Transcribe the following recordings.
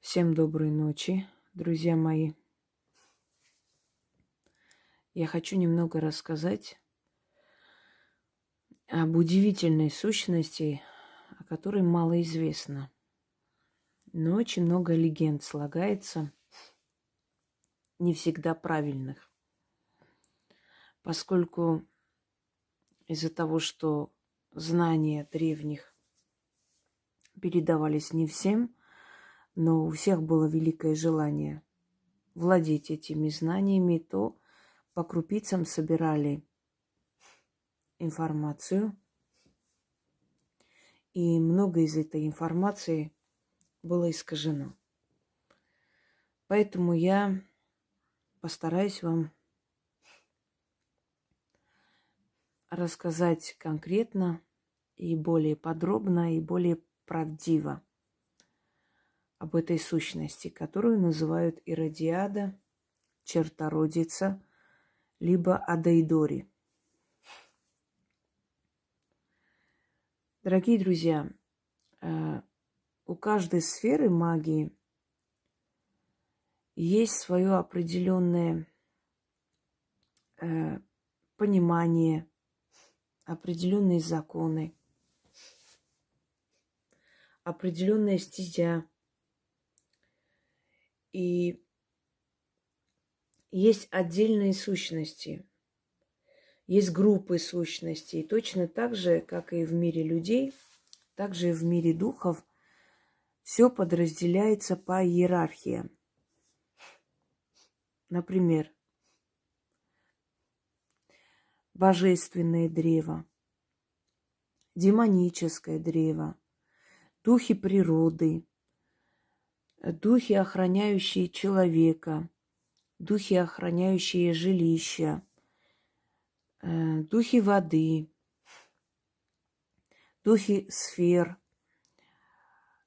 Всем доброй ночи, друзья мои. Я хочу немного рассказать об удивительной сущности, о которой мало известно. Но очень много легенд слагается, не всегда правильных. Поскольку из-за того, что знания древних передавались не всем, но у всех было великое желание владеть этими знаниями, то по крупицам собирали информацию. И много из этой информации было искажено. Поэтому я постараюсь вам рассказать конкретно и более подробно, и более правдиво об этой сущности, которую называют Иродиада, Чертородица, либо Адайдори. Дорогие друзья, у каждой сферы магии есть свое определенное понимание, определенные законы, определенная стезя. И есть отдельные сущности, есть группы сущностей. Точно так же, как и в мире людей, так же и в мире духов, все подразделяется по иерархиям. Например, божественное древо, демоническое древо, духи природы, духи, охраняющие человека, духи, охраняющие жилища, духи воды, духи сфер,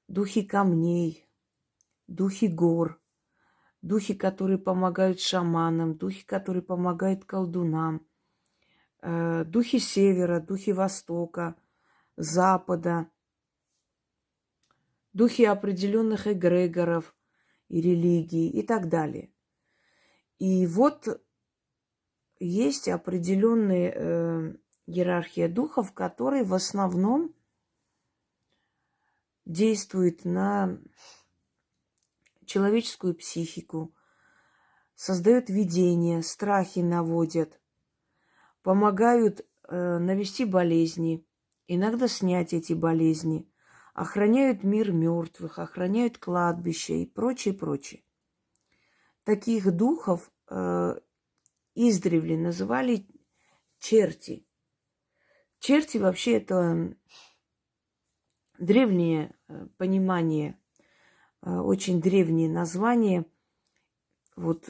духи камней, духи гор, духи, которые помогают шаманам, духи, которые помогают колдунам, духи севера, духи востока, запада, духи определенных эгрегоров и религий и так далее. И вот есть определенная иерархия духов, которые в основном действуют на человеческую психику, создают видения, страхи наводят, помогают навести болезни, иногда снять эти болезни, охраняют мир мертвых, охраняют кладбища и прочее, прочее. Таких духов издревле называли черти. Черти вообще это древнее понимание, очень древнее название вот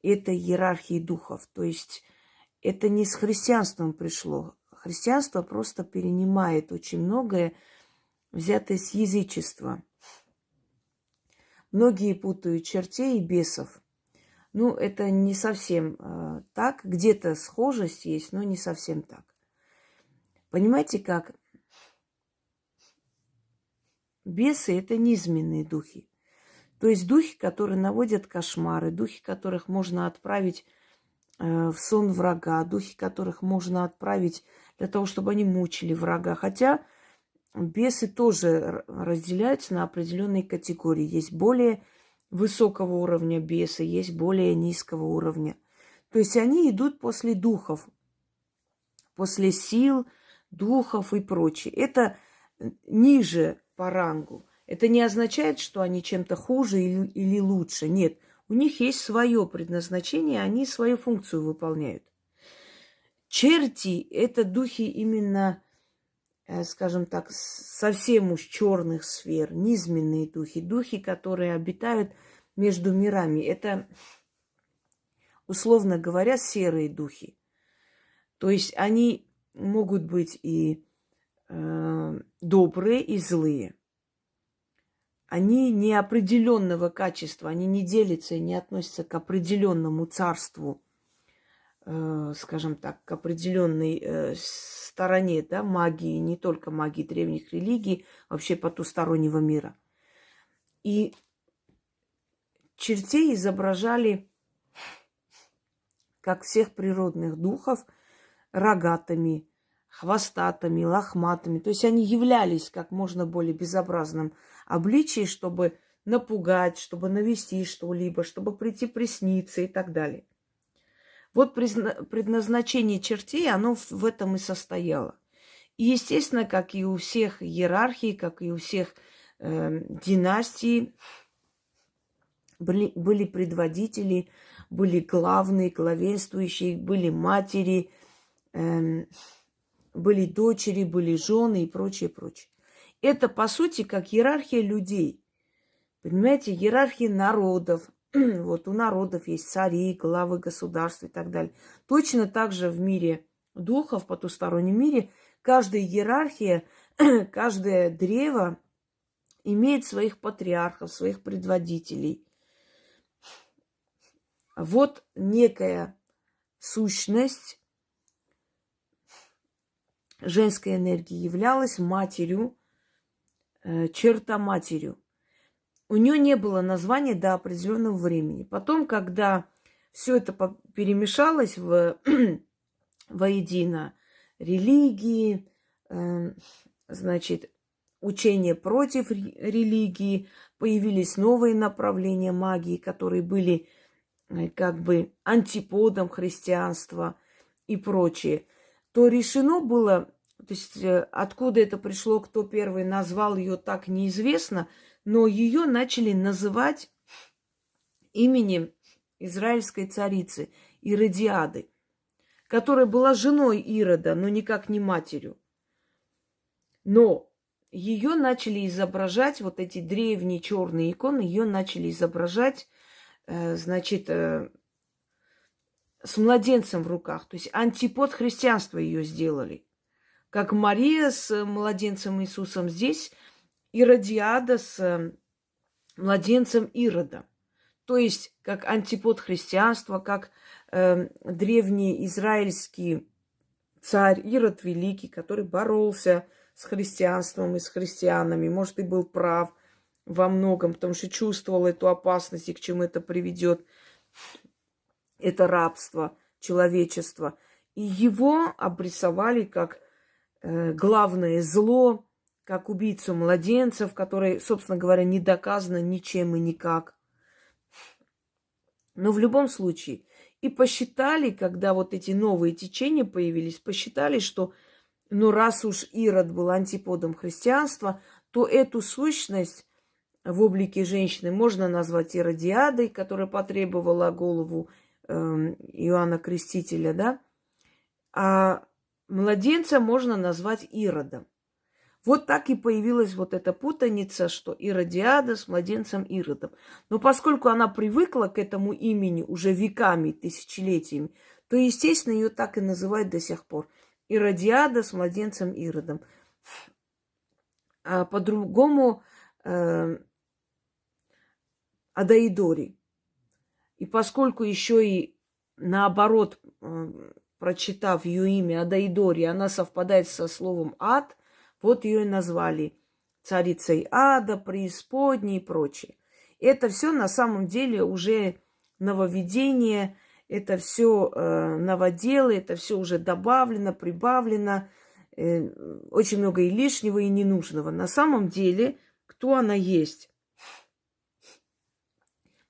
этой иерархии духов. То есть это не с христианством пришло. Христианство просто перенимает очень многое, взятое с язычества. Многие путают чертей и бесов. Ну, это не совсем так. Где-то схожесть есть, но не совсем так. Понимаете, как? Бесы – это низменные духи. То есть духи, которые наводят кошмары, духи, которых можно отправить в сон врага, духи, которых можно отправить для того, чтобы они мучили врага. Хотя бесы тоже разделяются на определенные категории. Есть более высокого уровня бесы, есть более низкого уровня. То есть они идут после духов, после сил, духов и прочее. Это ниже по рангу. Это не означает, что они чем-то хуже или лучше. Нет, у них есть свое предназначение, они свою функцию выполняют. Черти – это духи именно, скажем так, совсем уж черных сфер, низменные духи, духи, которые обитают между мирами. Это, условно говоря, серые духи. То есть они могут быть и добрые, и злые. Они неопределенного качества, они не делятся и не относятся к определенному царству, скажем так, к определенной стороне, да, магии, не только магии древних религий, вообще потустороннего мира. И чертей изображали, как всех природных духов, рогатыми, хвостатыми, лохматыми. То есть они являлись как можно более безобразным обличием, чтобы напугать, чтобы навести что-либо, чтобы прийти присниться и так далее. Вот предназначение чертей, оно в этом и состояло. И, естественно, как и у всех иерархий, как и у всех династий, были предводители, были главные, главенствующие, были матери, были дочери, были жены и прочее, прочее. Это, по сути, как иерархия людей. Понимаете, иерархия народов. Вот у народов есть цари, главы государств и так далее. Точно так же в мире духов, в потустороннем мире, каждая иерархия, каждое древо имеет своих патриархов, своих предводителей. Вот некая сущность женской энергии являлась матерью, чертоматерью. У нее не было названия до определенного времени. Потом, когда все это перемешалось воедино, религии, значит, учения против религии, появились новые направления магии, которые были как бы антиподом христианства и прочее, то решено было, то есть откуда это пришло, кто первый назвал ее, так неизвестно, но ее начали называть именем израильской царицы Иродиады, которая была женой Ирода, но никак не матерью. Но ее начали изображать, вот эти древние черные иконы, ее начали изображать, значит, с младенцем в руках. То есть антипод христианства ее сделали. Как Мария с младенцем Иисусом, здесь Иродиада с младенцем Ирода. То есть как антипод христианства, как древний израильский царь Ирод Великий, который боролся с христианством и с христианами. Может, и был прав во многом, потому что чувствовал эту опасность и к чему это приведет. Это рабство человечества. И его обрисовали как главное зло, как убийцу младенцев, который, собственно говоря, не доказано ничем и никак. Но в любом случае, и посчитали, когда вот эти новые течения появились, посчитали, что ну раз уж Ирод был антиподом христианства, то эту сущность в облике женщины можно назвать Иродиадой, которая потребовала голову Иоанна Крестителя, да? А младенца можно назвать Иродом. Вот так и появилась вот эта путаница, что Иродиада с младенцем Иродом. Но поскольку она привыкла к этому имени уже веками, тысячелетиями, то, естественно, ее так и называют до сих пор. Иродиада с младенцем Иродом. А по-другому Адаидори. И поскольку еще и наоборот, прочитав ее имя Адаидори, она совпадает со словом ад, вот ее и назвали царицей ада, преисподней и прочее. Это все на самом деле уже нововведение, это все новоделы, это все уже добавлено, прибавлено, очень много и лишнего, и ненужного. На самом деле, кто она есть?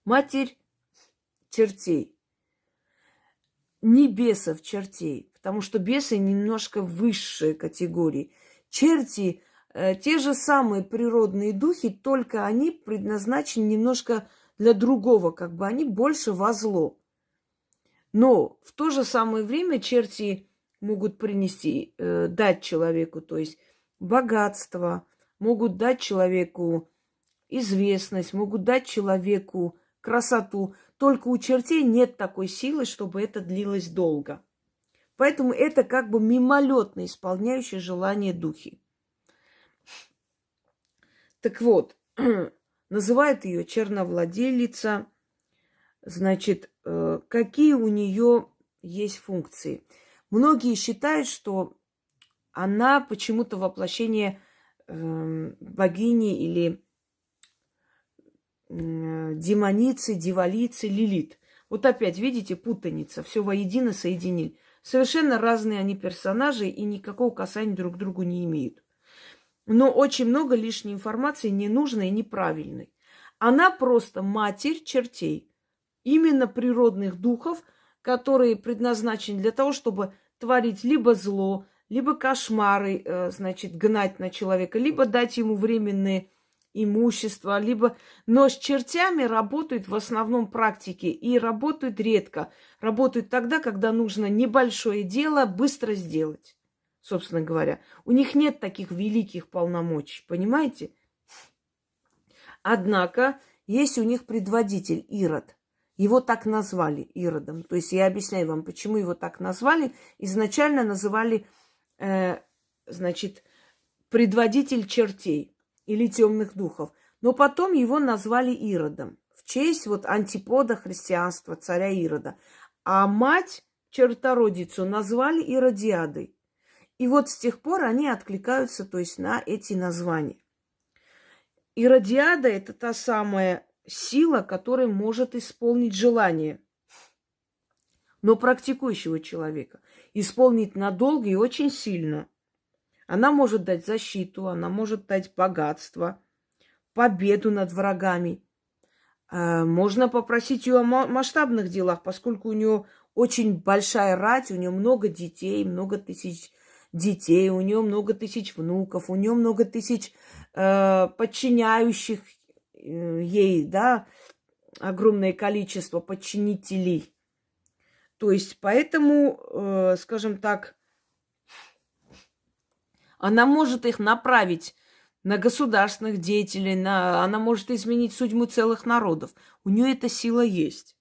Матерь чертей. Не бесов чертей, потому что бесы немножко высшие категории. Черти те же самые природные духи, только они предназначены немножко для другого, как бы они больше во зло. Но в то же самое время черти могут принести, дать человеку, то есть богатство, могут дать человеку известность, могут дать человеку красоту. Только у чертей нет такой силы, чтобы это длилось долго. Поэтому это как бы мимолетно исполняющие желания духи. Так вот, называют ее черновладелица. Значит, какие у нее есть функции? Многие считают, что она почему-то воплощение богини или демоницы, дьяволицы, Лилит. Вот опять, видите, путаница, все воедино соединили. Совершенно разные они персонажи и никакого касания друг к другу не имеют. Но очень много лишней информации ненужной и неправильной. Она просто матерь чертей, именно природных духов, которые предназначены для того, чтобы творить либо зло, либо кошмары, значит, гнать на человека, либо дать ему временные имущество, либо... Но с чертями работают в основном практики и работают редко. Работают тогда, когда нужно небольшое дело быстро сделать, собственно говоря. У них нет таких великих полномочий, понимаете? Однако есть у них предводитель Ирод. Его так назвали Иродом. То есть я объясняю вам, почему его так назвали. Изначально называли, значит, предводитель чертей или темных духов. Но потом его назвали Иродом в честь вот антипода христианства, царя Ирода. А мать, чертородицу, назвали Иродиадой. И вот с тех пор они откликаются, то есть, на эти названия. Иродиада – это та самая сила, которая может исполнить желание, но практикующего человека. Исполнить надолго и очень сильно. Она может дать защиту, она может дать богатство, победу над врагами. Можно попросить ее о масштабных делах, поскольку у нее очень большая рать, у нее много детей, много тысяч детей, у нее много тысяч внуков, у нее много тысяч подчиняющих ей, да, огромное количество подчинителей. То есть, поэтому, скажем так, она может их направить на государственных деятелей, она может изменить судьбу целых народов. У нее эта сила есть.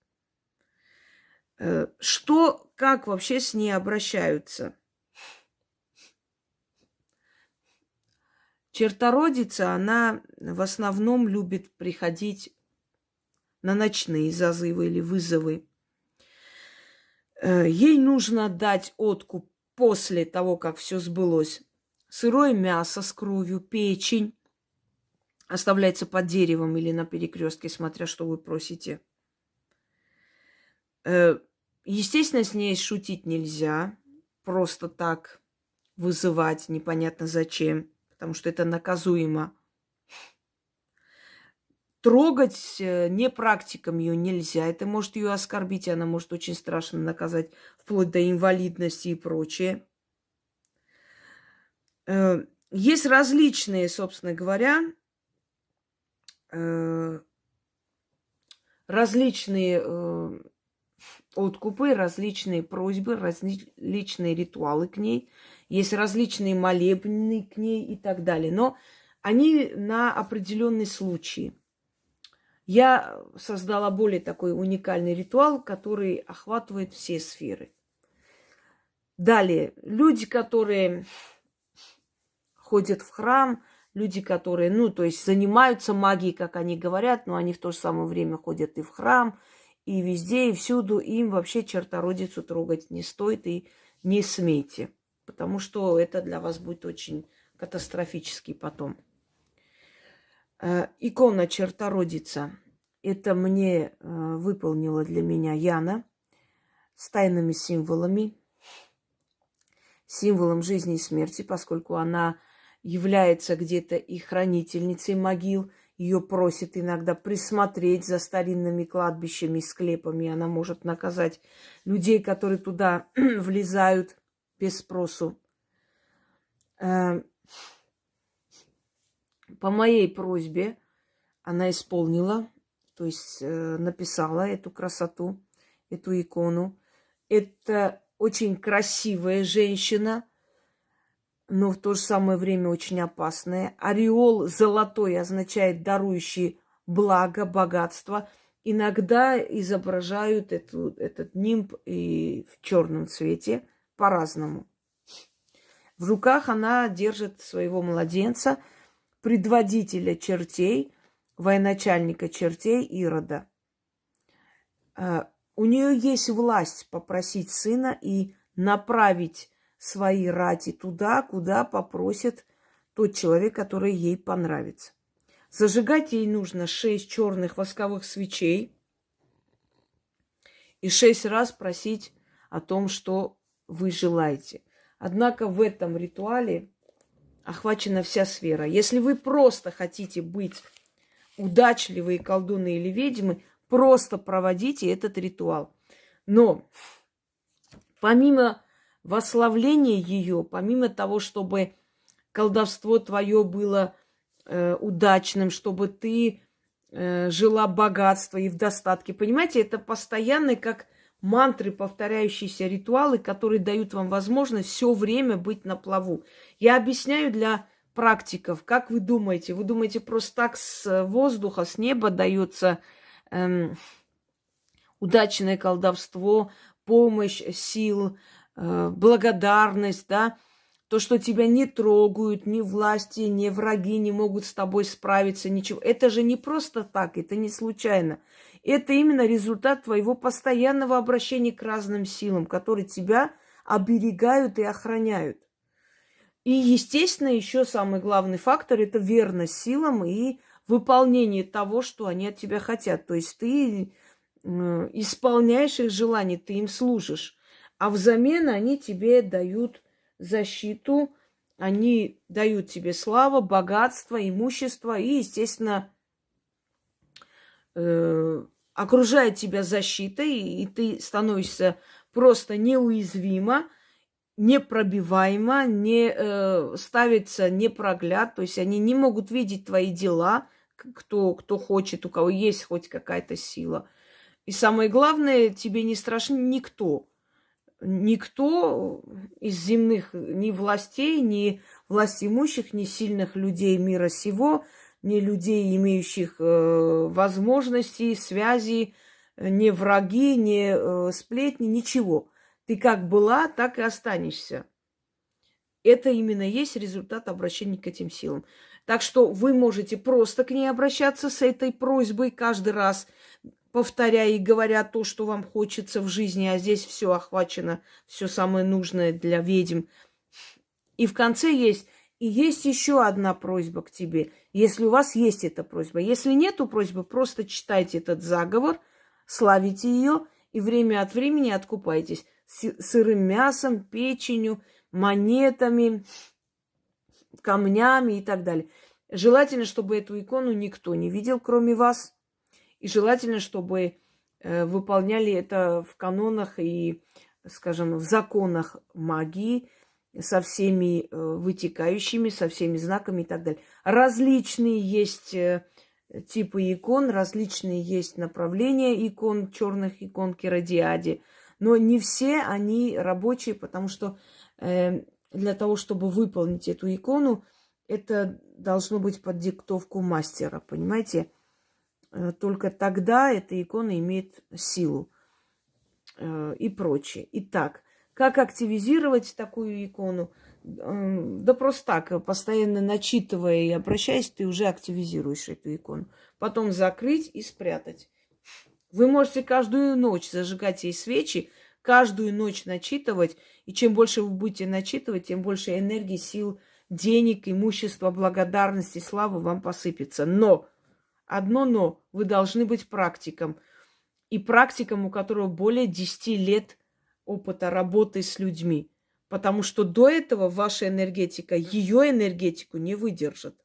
Как вообще с ней обращаются? Чертородица, она в основном любит приходить на ночные зазывы или вызовы. Ей нужно дать откуп после того, как все сбылось. Сырое мясо с кровью, печень оставляется под деревом или на перекрестке, смотря что вы просите. Естественно, с ней шутить нельзя. Просто так вызывать непонятно зачем, потому что это наказуемо. Трогать не практикам ее нельзя. Это может ее оскорбить, она может очень страшно наказать, вплоть до инвалидности и прочее. Есть различные, собственно говоря, различные откупы, различные просьбы, различные ритуалы к ней. Есть различные молебны к ней и так далее. Но они на определенные случаи. Я создала более такой уникальный ритуал, который охватывает все сферы. Далее, люди, которые ходят в храм, люди, которые, то есть занимаются магией, как они говорят, но они в то же самое время ходят и в храм, и везде, и всюду. Им вообще чертородицу трогать не стоит и не смейте, потому что это для вас будет очень катастрофически потом. Икона чертородица. Это мне выполнила для меня Яна с тайными символами, символом жизни и смерти, поскольку она является где-то и хранительницей могил. Ее просят иногда присмотреть за старинными кладбищами, склепами. Она может наказать людей, которые туда влезают без спросу. По моей просьбе она исполнила, то есть написала эту красоту, эту икону. Это очень красивая женщина, но в то же самое время очень опасная. Ореол золотой означает дарующий благо, богатство. Иногда изображают этот нимб и в черном цвете по-разному. В руках она держит своего младенца, предводителя чертей, военачальника чертей Ирода. У нее есть власть попросить сына и направить свои рати туда, куда попросит тот человек, который ей понравится. Зажигать ей нужно 6 черных восковых свечей и 6 раз просить о том, что вы желаете. Однако в этом ритуале охвачена вся сфера. Если вы просто хотите быть удачливые колдуны или ведьмы, просто проводите этот ритуал. Но помимо восславления ее, помимо того, чтобы колдовство твое было удачным, чтобы ты жила богатство и в достатке. Понимаете, это постоянные, как мантры, повторяющиеся ритуалы, которые дают вам возможность все время быть на плаву. Я объясняю для практиков. Как вы думаете? Вы думаете, просто так с воздуха, с неба дается удачное колдовство, помощь, сил, благодарность, да? То, что тебя не трогают, ни власти, ни враги не могут с тобой справиться, ничего. Это же не просто так, это не случайно. Это именно результат твоего постоянного обращения к разным силам, которые тебя оберегают и охраняют. И, естественно, еще самый главный фактор – это верность силам и выполнение того, что они от тебя хотят. То есть ты исполняешь их желания, ты им служишь. А взамен они тебе дают защиту, они дают тебе славу, богатство, имущество и, естественно, окружают тебя защитой, и ты становишься просто неуязвима, непробиваема, не ставится непрогляд, то есть они не могут видеть твои дела, кто хочет, у кого есть хоть какая-то сила. И самое главное, тебе не страшен никто. Никто из земных ни властей, ни властимущих, ни сильных людей мира сего, ни людей, имеющих возможности, связи, ни враги, ни сплетни, ничего. Ты как была, так и останешься. Это именно есть результат обращения к этим силам. Так что вы можете просто к ней обращаться с этой просьбой каждый раз, повторяя и говоря то, что вам хочется в жизни, а здесь все охвачено, все самое нужное для ведьм. И в конце есть еще одна просьба к тебе, если у вас есть эта просьба. Если нету просьбы, просто читайте этот заговор, славите ее и время от времени откупайтесь сырым мясом, печенью, монетами, камнями и так далее. Желательно, чтобы эту икону никто не видел, кроме вас. И желательно, чтобы выполняли это в канонах и, скажем, в законах магии, со всеми вытекающими, со всеми знаками и так далее. Различные есть типы икон, различные есть направления икон, черных икон керадиаде. Но не все они рабочие, потому что для того, чтобы выполнить эту икону, это должно быть под диктовку мастера, понимаете? Только тогда эта икона имеет силу и прочее. Итак, как активизировать такую икону? Да просто так, постоянно начитывая и обращаясь, ты уже активизируешь эту икону. Потом закрыть и спрятать. Вы можете каждую ночь зажигать ей свечи, каждую ночь начитывать. И чем больше вы будете начитывать, тем больше энергии, сил, денег, имущества, благодарности, славы вам посыпется. Но, одно но, вы должны быть практиком. И практиком, у которого более 10 лет опыта работы с людьми. Потому что до этого ваша энергетика, ее энергетику не выдержит.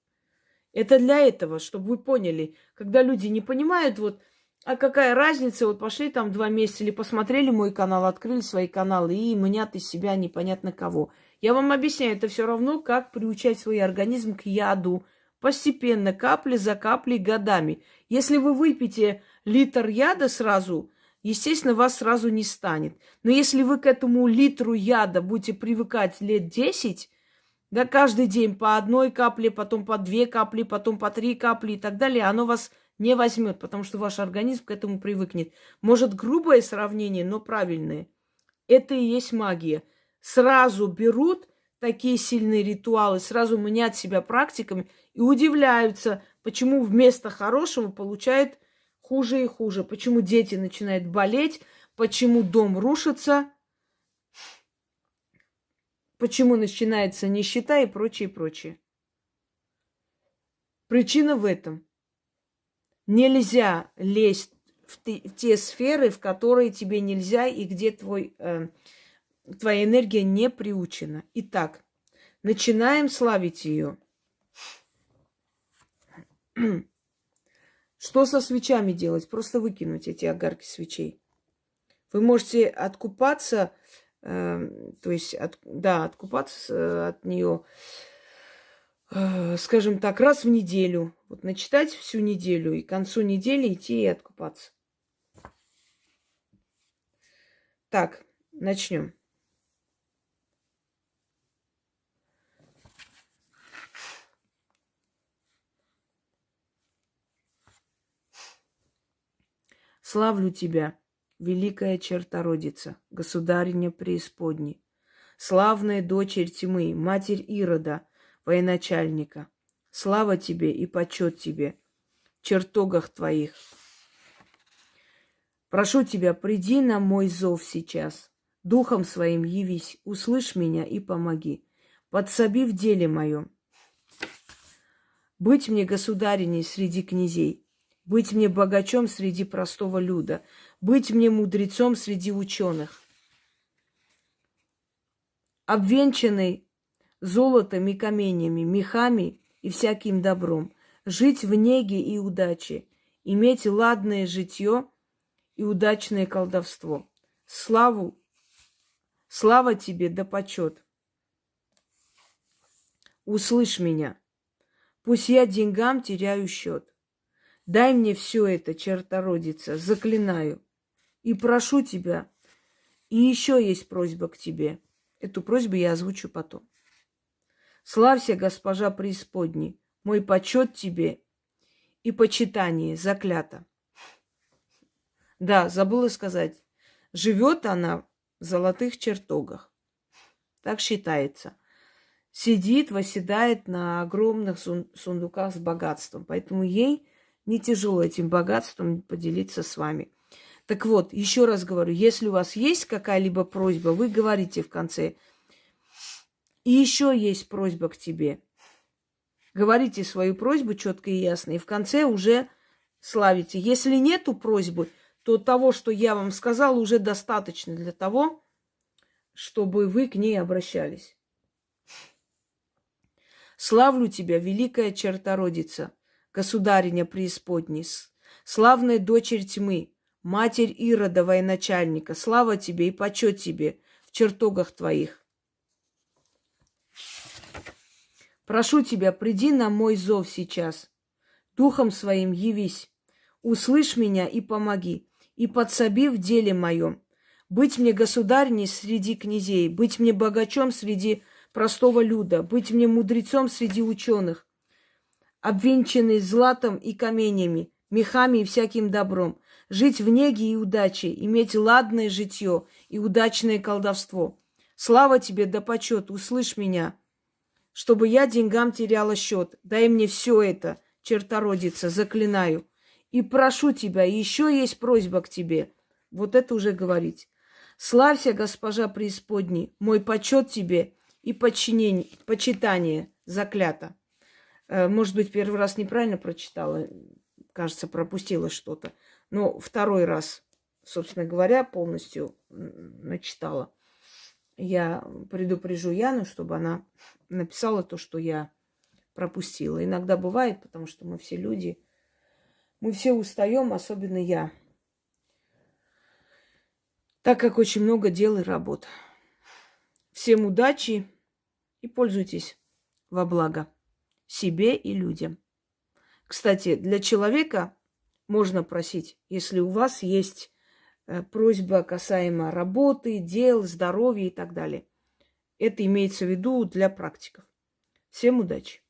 Это для этого, чтобы вы поняли, когда люди не понимают, вот, а какая разница, вот пошли там 2 месяца или посмотрели мой канал, открыли свои каналы и мнят из себя непонятно кого. Я вам объясняю, это все равно, как приучать свой организм к яду. Постепенно, капля за каплей, годами. Если вы выпьете литр яда сразу, естественно, вас сразу не станет. Но если вы к этому литру яда будете привыкать лет 10, да, каждый день по 1 капле, потом по 2 капли, потом по 3 капли и так далее, оно вас не возьмет, потому что ваш организм к этому привыкнет. Может, грубое сравнение, но правильное. Это и есть магия. Сразу берут такие сильные ритуалы, сразу мнят себя практиками и удивляются, почему вместо хорошего получают хуже и хуже, почему дети начинают болеть, почему дом рушится, почему начинается нищета и прочее, прочее. Причина в этом. Нельзя лезть в те сферы, в которые тебе нельзя и где твоя энергия не приучена. Итак, начинаем славить ее. Что со свечами делать? Просто выкинуть эти огарки свечей. Вы можете откупаться, то есть, откупаться от нее, скажем так, раз в неделю. Вот начитать всю неделю и к концу недели идти и откупаться. Так, начнем. Славлю тебя, великая чертородица, государиня преисподней, славная дочерь тьмы, матерь Ирода, военачальника. Слава тебе и почет тебе в чертогах твоих. Прошу тебя, приди на мой зов сейчас, духом своим явись, услышь меня и помоги. Подсоби в деле моем. Быть мне государиней среди князей, быть мне богачом среди простого люда, быть мне мудрецом среди ученых, обвенчанный золотом и каменями, мехами и всяким добром, жить в неге и удаче, иметь ладное житье и удачное колдовство. Слава тебе да почет. Услышь меня. Пусть я деньгам теряю счет. Дай мне все это, чертородица, заклинаю. И прошу тебя, и еще есть просьба к тебе. Эту просьбу я озвучу потом. Славься, госпожа преисподней, мой почет тебе и почитание заклято. Да, забыла сказать, живет она в золотых чертогах. Так считается. Сидит, восседает на огромных сундуках с богатством. Поэтому ей не тяжело этим богатством поделиться с вами. Так вот, еще раз говорю, если у вас есть какая-либо просьба, вы говорите в конце. И еще есть просьба к тебе. Говорите свою просьбу четко и ясно. И в конце уже славите. Если нету просьбы, то того, что я вам сказала, уже достаточно для того, чтобы вы к ней обращались. Славлю тебя, великая чертородица, государиня преисподней, славная дочерь тьмы, матерь Ирода, военачальника. Слава тебе и почет тебе в чертогах твоих. Прошу тебя, приди на мой зов сейчас, духом своим явись, услышь меня и помоги, и подсоби в деле моем. Быть мне государней среди князей, быть мне богачом среди простого люда, быть мне мудрецом среди ученых, обвенчанный златом и каменями, мехами и всяким добром, жить в неге и удаче, иметь ладное житье и удачное колдовство. Слава тебе да почет, услышь меня, чтобы я деньгам теряла счет. Дай мне все это, чертородица, заклинаю. И прошу тебя, еще есть просьба к тебе. Вот это уже говорить. Славься, госпожа преисподней, мой почет тебе и почитание заклято. Может быть, первый раз неправильно прочитала, кажется, пропустила что-то. Но второй раз, собственно говоря, полностью начитала. Я предупрежу Яну, чтобы она написала то, что я пропустила. Иногда бывает, потому что мы все люди, мы все устаем, особенно я. Так как очень много дел и работ. Всем удачи и пользуйтесь во благо себе и людям. Кстати, для человека можно просить, если у вас есть просьба касаемо работы, дел, здоровья и так далее. Это имеется в виду для практиков. Всем удачи!